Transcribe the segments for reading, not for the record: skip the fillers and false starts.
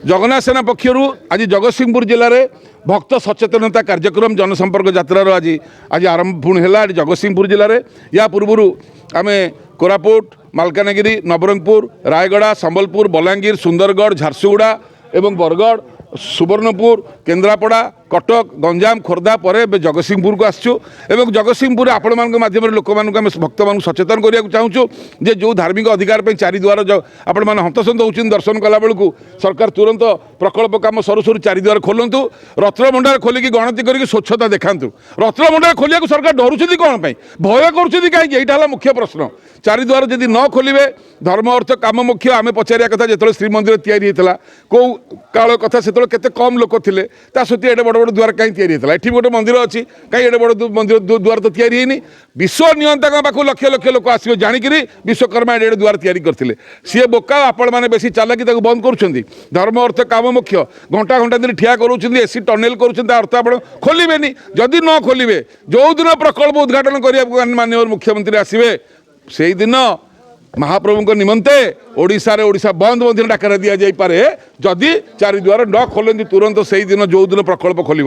जगन्नाथ सेना पक्षर आज जगतसिंहपुर जिले में भक्त सचेतनता कार्यक्रम जनसंपर्क यात्रार आज आज आरंभ पुणी है जगतसिंहपुर जिले में या पूर्व आम कोरापुट मालकानगिरी नवरंगपुर रायगड़ा संबलपुर बलांगीर सुंदरगढ़ झारसुगुड़ा एवं बरगढ़ सुवर्णपुर केन्द्रापड़ा कटक गंजाम खोर्धा पर जगतसिंहपुर को आसचु एवं जगतसिंहपुर आपण माध्यम लोक भक्त मान सचेतन करने चाहूँ जे जो धार्मिक अधिकार पर चारिद्वार आपण मैंने हंतसंत होती दर्शन कला बेलू सरकार तुरंत प्रकल्प कम सरू सरू चारिद्वार खोलतु रत्नभंडार खोलिकी गणति करके स्वच्छता देखातु रत्नभंडार खोलिया सरकार डरुँच कौन भय कर कहीं मुख्य प्रश्न चारिद्वार जदि न खोलिए धर्म अर्थ काम मुख्य आम पचारिया कथा जो श्रीमंदिर तैयारी होता कौ काल कथा से केते कम लोक थे सत्वे एडे बड़ बड़ द्वार कहीं तैयारी होता ये गोटे मंदिर अच्छी कहीं एडे बड़ मंदिर द्वार तो तैयारी होनी विश्व नियंता पाखु लक्ष लक्ष लोक आसवे जाणिक विश्वकर्मा एडे द्वार तैयारी करते सी बोका आपण मैंने बेसी चालाकी बंद कर धर्म अर्थ काम मुख्य घंटा घंटा दिन ठिया कर एसी टनेल कर अर्थ आप खोलिए जदि न खोलिए जो दिन प्रकल्प उद्घाटन करने माननीय मुख्यमंत्री आसवे से दिन महाप्रभु निमंते ओडिशा रे ओडिशा बंद मध्य डाकरा दि जापे जदि चारिद्वार न खोलती तुरंत से दिन जो दिन प्रकल्प खोल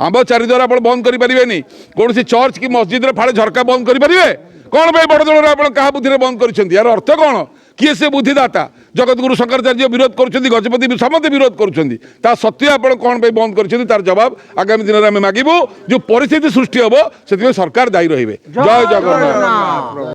आम चारिद्वार आप बंद करें कौन चर्च कि मस्जिद फाड़े झरका बंद करेंगे कौन भाई बड़ दल क्या बुद्धि बंद कर यार अर्थ कौन किए से बुद्धिदाता जगतगुरु शंकराचार्य विरोध कर गजपति समस्त विरोध कर सत्वे आप कौन बंद कर तार जवाब आगामी दिन में मागू जो परिस्थिति सृष्टि हम से सरकार दायी रही जय जगन्नाथ।